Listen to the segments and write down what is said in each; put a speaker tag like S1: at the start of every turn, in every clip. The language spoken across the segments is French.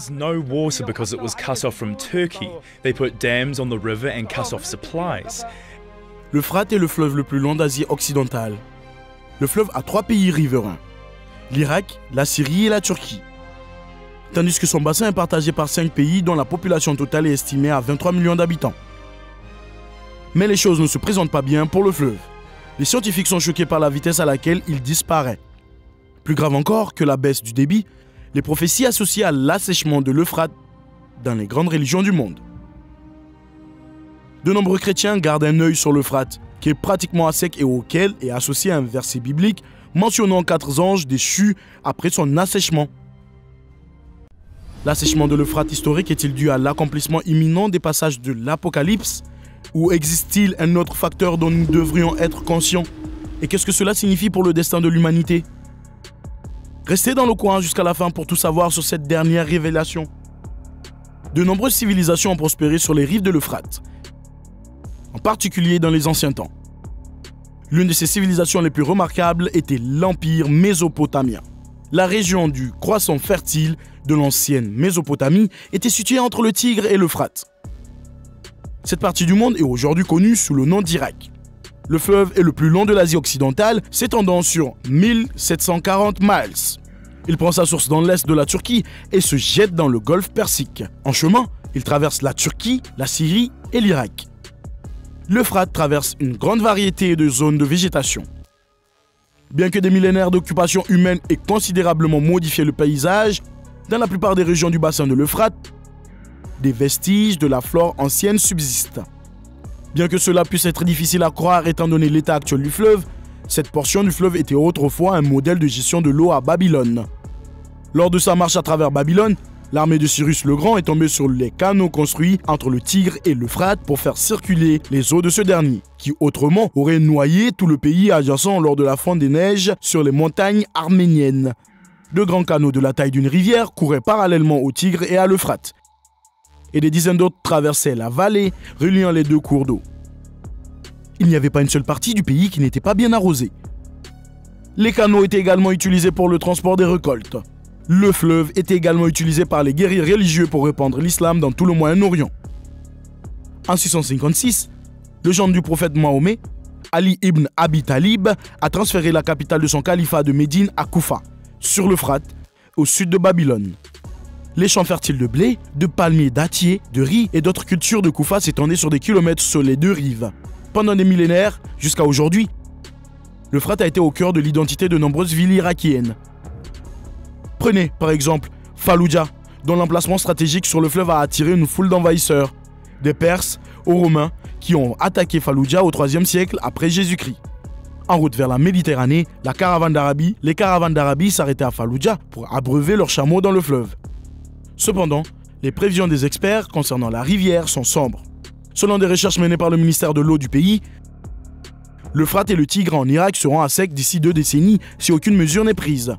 S1: was no water because it was cut off from Turkey. They put dams on the river and cut off supplies.
S2: L'Euphrate est le fleuve le plus long d'Asie occidentale. Le fleuve a 3 pays riverains, l'Irak, la Syrie et la Turquie. Tandis que son bassin est partagé par 5 pays dont la population totale est estimée à 23 millions d'habitants. Mais les choses ne se présentent pas bien pour le fleuve. Les scientifiques sont choqués par la vitesse à laquelle il disparaît. Plus grave encore que la baisse du débit, les prophéties associées à l'assèchement de l'Euphrate dans les grandes religions du monde. De nombreux chrétiens gardent un œil sur l'Euphrate, qui est pratiquement à sec et auquel est associé un verset biblique mentionnant 4 anges déchus après son assèchement. L'assèchement de l'Euphrate historique est-il dû à l'accomplissement imminent des passages de l'Apocalypse? Ou existe-t-il un autre facteur dont nous devrions être conscients? Et qu'est-ce que cela signifie pour le destin de l'humanité? Restez dans le coin jusqu'à la fin pour tout savoir sur cette dernière révélation. De nombreuses civilisations ont prospéré sur les rives de l'Euphrate, en particulier dans les anciens temps. L'une de ces civilisations les plus remarquables était l'Empire mésopotamien. La région du croissant fertile de l'ancienne Mésopotamie était située entre le Tigre et l'Euphrate. Cette partie du monde est aujourd'hui connue sous le nom d'Irak. Le fleuve est le plus long de l'Asie occidentale, s'étendant sur 1740 miles. Il prend sa source dans l'est de la Turquie et se jette dans le golfe Persique. En chemin, il traverse la Turquie, la Syrie et l'Irak. L'Euphrate traverse une grande variété de zones de végétation. Bien que des millénaires d'occupation humaine aient considérablement modifié le paysage, dans la plupart des régions du bassin de l'Euphrate, des vestiges de la flore ancienne subsistent. Bien que cela puisse être difficile à croire étant donné l'état actuel du fleuve, cette portion du fleuve était autrefois un modèle de gestion de l'eau à Babylone. Lors de sa marche à travers Babylone, l'armée de Cyrus le Grand est tombée sur les canaux construits entre le Tigre et l'Euphrate pour faire circuler les eaux de ce dernier, qui autrement auraient noyé tout le pays adjacent lors de la fonte des neiges sur les montagnes arméniennes. De grands canaux de la taille d'une rivière couraient parallèlement au Tigre et à l'Euphrate, et des dizaines d'autres traversaient la vallée, reliant les deux cours d'eau. Il n'y avait pas une seule partie du pays qui n'était pas bien arrosée. Les canaux étaient également utilisés pour le transport des récoltes. Le fleuve était également utilisé par les guerriers religieux pour répandre l'islam dans tout le Moyen-Orient. En 656, le gendre du prophète Mahomet, Ali ibn Abi Talib, a transféré la capitale de son califat de Médine à Koufa, sur l'Euphrate, au sud de Babylone. Les champs fertiles de blé, de palmiers, dattiers, de riz et d'autres cultures de Koufa s'étendaient sur des kilomètres sur les deux rives. Pendant des millénaires, jusqu'à aujourd'hui, l'Euphrate a été au cœur de l'identité de nombreuses villes irakiennes. Prenez, par exemple, Falloujah, dont l'emplacement stratégique sur le fleuve a attiré une foule d'envahisseurs, des Perses aux Romains, qui ont attaqué Falloujah au IIIe siècle après Jésus-Christ. En route vers la Méditerranée, les caravanes d'Arabie s'arrêtaient à Falloujah pour abreuver leurs chameaux dans le fleuve. Cependant, les prévisions des experts concernant la rivière sont sombres. Selon des recherches menées par le ministère de l'eau du pays, l'Euphrate et le Tigre en Irak seront à sec d'ici 2 décennies si aucune mesure n'est prise.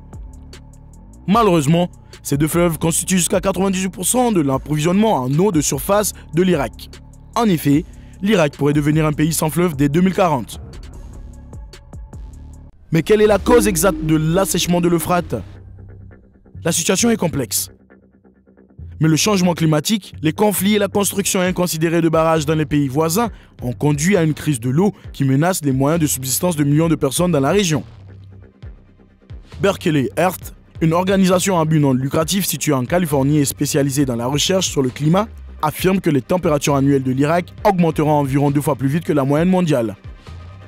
S2: Malheureusement, ces deux fleuves constituent jusqu'à 98% de l'approvisionnement en eau de surface de l'Irak. En effet, l'Irak pourrait devenir un pays sans fleuve dès 2040. Mais quelle est la cause exacte de l'assèchement de l'Euphrate? La situation est complexe. Mais le changement climatique, les conflits et la construction inconsidérée de barrages dans les pays voisins ont conduit à une crise de l'eau qui menace les moyens de subsistance de millions de personnes dans la région. Berkeley Earth, une organisation à but non lucratif située en Californie et spécialisée dans la recherche sur le climat, affirme que les températures annuelles de l'Irak augmenteront environ 2 fois plus vite que la moyenne mondiale.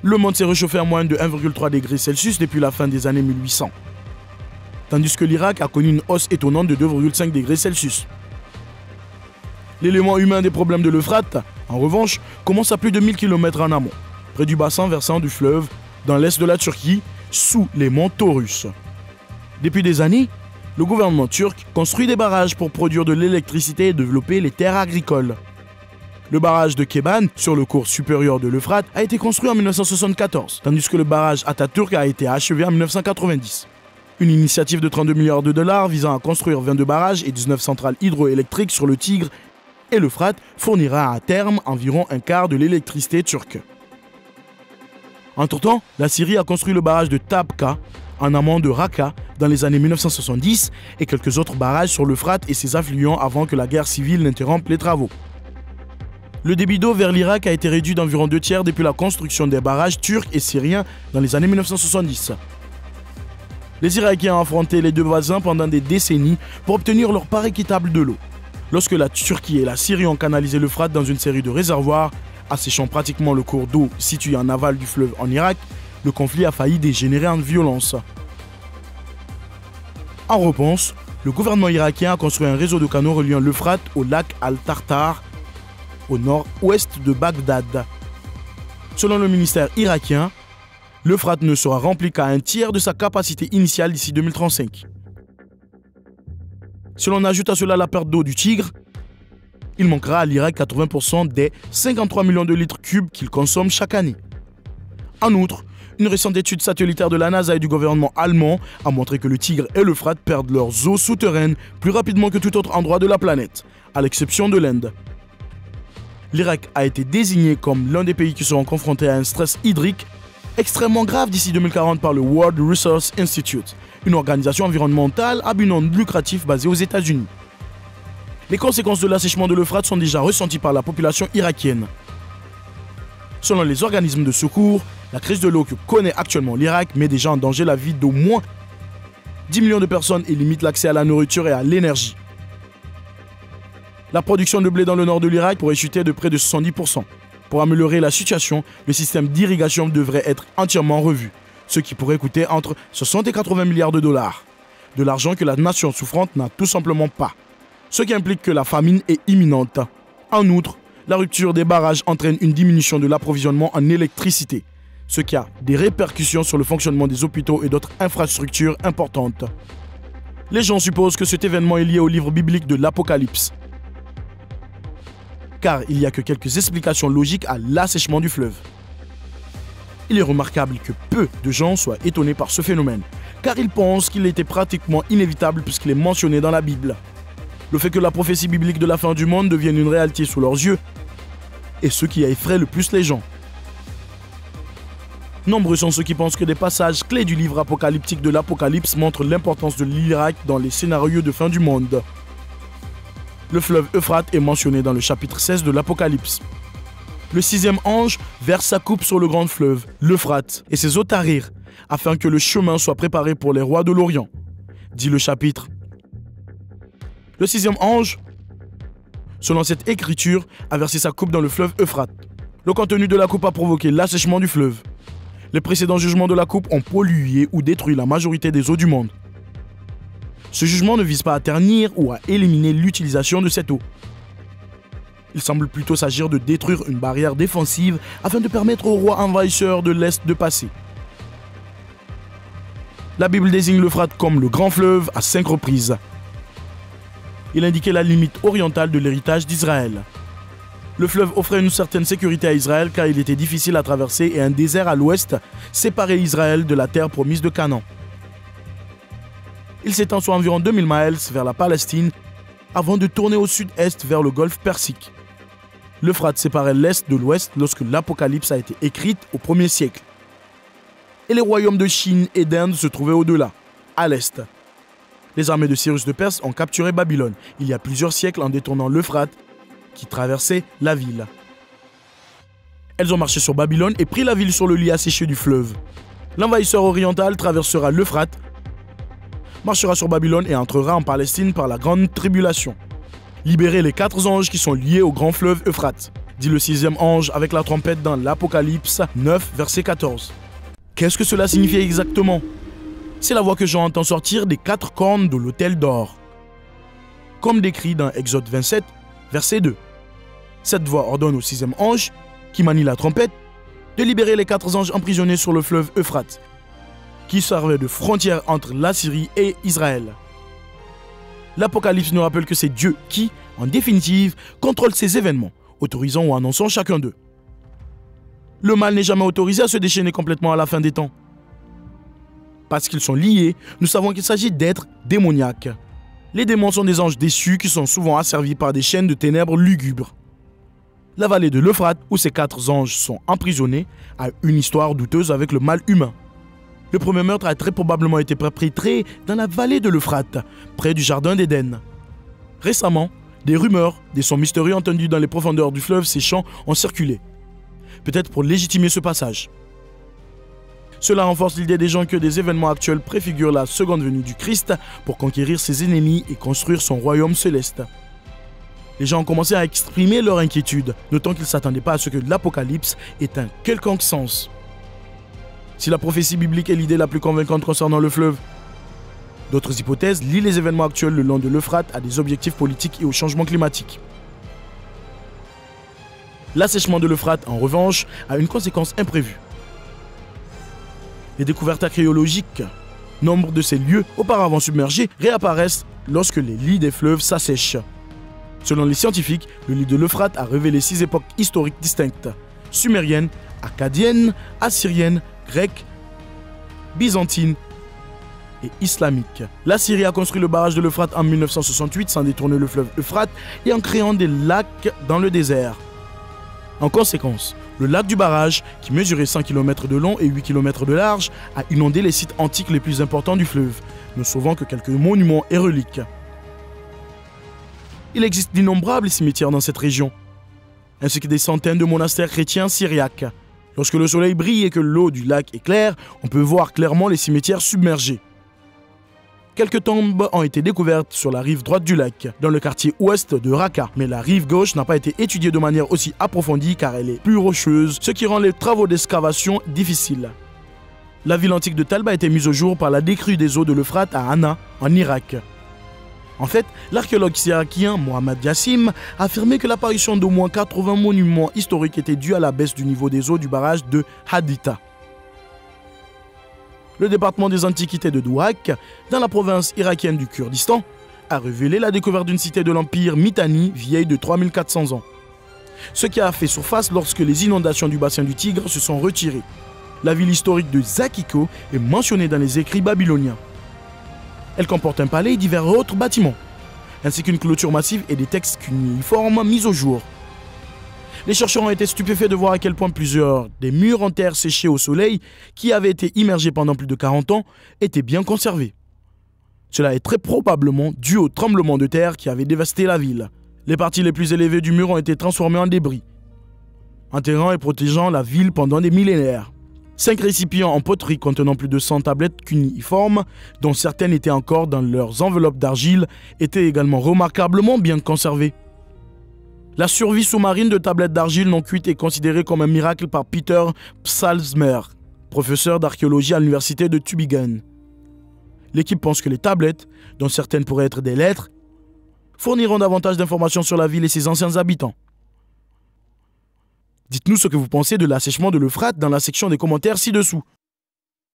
S2: Le monde s'est réchauffé en moyenne de 1,3 degrés Celsius depuis la fin des années 1800, tandis que l'Irak a connu une hausse étonnante de 2,5 degrés Celsius. L'élément humain des problèmes de l'Euphrate, en revanche, commence à plus de 1000 km en amont, près du bassin versant du fleuve, dans l'est de la Turquie, sous les monts Taurus. Depuis des années, le gouvernement turc construit des barrages pour produire de l'électricité et développer les terres agricoles. Le barrage de Keban, sur le cours supérieur de l'Euphrate, a été construit en 1974, tandis que le barrage Atatürk a été achevé en 1990. Une initiative de 32 milliards de dollars visant à construire 22 barrages et 19 centrales hydroélectriques sur le Tigre et l'Euphrate fournira à terme environ un quart de l'électricité turque. Entre-temps, la Syrie a construit le barrage de Tabqa en amont de Raqqa dans les années 1970 et quelques autres barrages sur l'Euphrate et ses affluents avant que la guerre civile n'interrompe les travaux. Le débit d'eau vers l'Irak a été réduit d'environ 2/3 depuis la construction des barrages turcs et syriens dans les années 1970. Les Irakiens ont affronté les deux voisins pendant des décennies pour obtenir leur part équitable de l'eau. Lorsque la Turquie et la Syrie ont canalisé l'Euphrate dans une série de réservoirs, asséchant pratiquement le cours d'eau situé en aval du fleuve en Irak, le conflit a failli dégénérer en violence. En réponse, le gouvernement irakien a construit un réseau de canaux reliant l'Euphrate au lac Al-Tartar, au nord-ouest de Bagdad. Selon le ministère irakien, l'Euphrate ne sera rempli qu'à un tiers de sa capacité initiale d'ici 2035. Si l'on ajoute à cela la perte d'eau du Tigre, il manquera à l'Irak 80% des 53 millions de litres cubes qu'il consomme chaque année. En outre, une récente étude satellitaire de la NASA et du gouvernement allemand a montré que le Tigre et l'Euphrate perdent leurs eaux souterraines plus rapidement que tout autre endroit de la planète, à l'exception de l'Inde. L'Irak a été désigné comme l'un des pays qui seront confrontés à un stress hydrique extrêmement grave d'ici 2040 par le World Resources Institute, une organisation environnementale à but non lucratif basée aux États-Unis. Les conséquences de l'assèchement de l'Euphrate sont déjà ressenties par la population irakienne. Selon les organismes de secours, la crise de l'eau que connaît actuellement l'Irak met déjà en danger la vie d'au moins 10 millions de personnes et limite l'accès à la nourriture et à l'énergie. La production de blé dans le nord de l'Irak pourrait chuter de près de 70%. Pour améliorer la situation, le système d'irrigation devrait être entièrement revu, ce qui pourrait coûter entre 60 et 80 milliards de dollars. De l'argent que la nation souffrante n'a tout simplement pas. Ce qui implique que la famine est imminente. En outre, la rupture des barrages entraîne une diminution de l'approvisionnement en électricité, ce qui a des répercussions sur le fonctionnement des hôpitaux et d'autres infrastructures importantes. Les gens supposent que cet événement est lié au livre biblique de l'Apocalypse, car il n'y a que quelques explications logiques à l'assèchement du fleuve. Il est remarquable que peu de gens soient étonnés par ce phénomène, car ils pensent qu'il était pratiquement inévitable puisqu'il est mentionné dans la Bible. Le fait que la prophétie biblique de la fin du monde devienne une réalité sous leurs yeux est ce qui effraie le plus les gens. Nombreux sont ceux qui pensent que des passages clés du livre apocalyptique de l'Apocalypse montrent l'importance de l'Irak dans les scénarios de fin du monde. Le fleuve Euphrate est mentionné dans le chapitre 16 de l'Apocalypse. Le 6e ange verse sa coupe sur le grand fleuve, l'Euphrate, et ses eaux tarirent, afin que le chemin soit préparé pour les rois de l'Orient, dit le chapitre. Le 6e ange, selon cette écriture, a versé sa coupe dans le fleuve Euphrate. Le contenu de la coupe a provoqué l'assèchement du fleuve. Les précédents jugements de la coupe ont pollué ou détruit la majorité des eaux du monde. Ce jugement ne vise pas à ternir ou à éliminer l'utilisation de cette eau. Il semble plutôt s'agir de détruire une barrière défensive afin de permettre aux rois envahisseurs de l'Est de passer. La Bible désigne l'Euphrate comme le grand fleuve à 5 reprises. Il indiquait la limite orientale de l'héritage d'Israël. Le fleuve offrait une certaine sécurité à Israël car il était difficile à traverser et un désert à l'ouest séparait Israël de la terre promise de Canaan. Il s'étend sur environ 2000 miles vers la Palestine avant de tourner au sud-est vers le golfe Persique. L'Euphrate séparait l'est de l'ouest lorsque l'Apocalypse a été écrite au 1er siècle. Et les royaumes de Chine et d'Inde se trouvaient au-delà, à l'est. Les armées de Cyrus de Perse ont capturé Babylone il y a plusieurs siècles en détournant l'Euphrate qui traversait la ville. Elles ont marché sur Babylone et pris la ville sur le lit asséché du fleuve. L'envahisseur oriental traversera l'Euphrate, marchera sur Babylone et entrera en Palestine par la grande tribulation. Libérez les 4 anges qui sont liés au grand fleuve Euphrate, dit le 6e ange avec la trompette dans l'Apocalypse 9, verset 14. Qu'est-ce que cela signifie exactement? C'est la voix que Jean entend sortir des 4 cornes de l'autel d'or. Comme décrit dans Exode 27, verset 2. Cette voix ordonne au 6e ange, qui manie la trompette, de libérer les 4 anges emprisonnés sur le fleuve Euphrate, qui servait de frontière entre la Syrie et Israël. L'Apocalypse nous rappelle que c'est Dieu qui, en définitive, contrôle ces événements, autorisant ou annonçant chacun d'eux. Le mal n'est jamais autorisé à se déchaîner complètement à la fin des temps. Parce qu'ils sont liés, nous savons qu'il s'agit d'êtres démoniaques. Les démons sont des anges déçus qui sont souvent asservis par des chaînes de ténèbres lugubres. La vallée de l'Euphrate, où ces 4 anges sont emprisonnés, a une histoire douteuse avec le mal humain. Le premier meurtre a très probablement été perpétré dans la vallée de l'Euphrate, près du jardin d'Éden. Récemment, des rumeurs, des sons mystérieux entendus dans les profondeurs du fleuve séchant ont circulé, peut-être pour légitimer ce passage. Cela renforce l'idée des gens que des événements actuels préfigurent la seconde venue du Christ pour conquérir ses ennemis et construire son royaume céleste. Les gens ont commencé à exprimer leur inquiétude, notant qu'ils ne s'attendaient pas à ce que l'Apocalypse ait un quelconque sens. Si la prophétie biblique est l'idée la plus convaincante concernant le fleuve, d'autres hypothèses lient les événements actuels le long de l'Euphrate à des objectifs politiques et au changement climatique. L'assèchement de l'Euphrate, en revanche, a une conséquence imprévue. Les découvertes archéologiques, nombre de ces lieux auparavant submergés, réapparaissent lorsque les lits des fleuves s'assèchent. Selon les scientifiques, le lit de l'Euphrate a révélé 6 époques historiques distinctes: sumérienne, akkadienne, assyrienne, grecque, byzantine et islamique. La Syrie a construit le barrage de l'Euphrate en 1968 sans détourner le fleuve Euphrate et en créant des lacs dans le désert. En conséquence, le lac du barrage, qui mesurait 100 km de long et 8 km de large, a inondé les sites antiques les plus importants du fleuve, ne sauvant que quelques monuments et reliques. Il existe d'innombrables cimetières dans cette région, ainsi que des centaines de monastères chrétiens syriaques. Lorsque le soleil brille et que l'eau du lac est claire, on peut voir clairement les cimetières submergés. Quelques tombes ont été découvertes sur la rive droite du lac, dans le quartier ouest de Raqqa, mais la rive gauche n'a pas été étudiée de manière aussi approfondie car elle est plus rocheuse, ce qui rend les travaux d'excavation difficiles. La ville antique de Talba a été mise au jour par la décrue des eaux de l'Euphrate à Anna, en Irak. En fait, l'archéologue irakien Mohammad Yassim a affirmé que l'apparition d'au moins 80 monuments historiques était due à la baisse du niveau des eaux du barrage de Haditha. Le département des antiquités de Douak, dans la province irakienne du Kurdistan, a révélé la découverte d'une cité de l'empire Mitanni vieille de 3400 ans. Ce qui a fait surface lorsque les inondations du bassin du Tigre se sont retirées. La ville historique de Zakiko est mentionnée dans les écrits babyloniens. Elle comporte un palais et divers autres bâtiments, ainsi qu'une clôture massive et des textes cunéiformes mis au jour. Les chercheurs ont été stupéfaits de voir à quel point plusieurs des murs en terre séchés au soleil, qui avaient été immergés pendant plus de 40 ans, étaient bien conservés. Cela est très probablement dû au tremblement de terre qui avait dévasté la ville. Les parties les plus élevées du mur ont été transformées en débris, enterrant et protégeant la ville pendant des millénaires. 5 récipients en poterie contenant plus de 100 tablettes cunéiformes, dont certaines étaient encore dans leurs enveloppes d'argile, étaient également remarquablement bien conservées. La survie sous-marine de tablettes d'argile non cuites est considérée comme un miracle par Peter Psalzmer, professeur d'archéologie à l'université de Tübingen. L'équipe pense que les tablettes, dont certaines pourraient être des lettres, fourniront davantage d'informations sur la ville et ses anciens habitants. Dites-nous ce que vous pensez de l'assèchement de l'Euphrate dans la section des commentaires ci-dessous.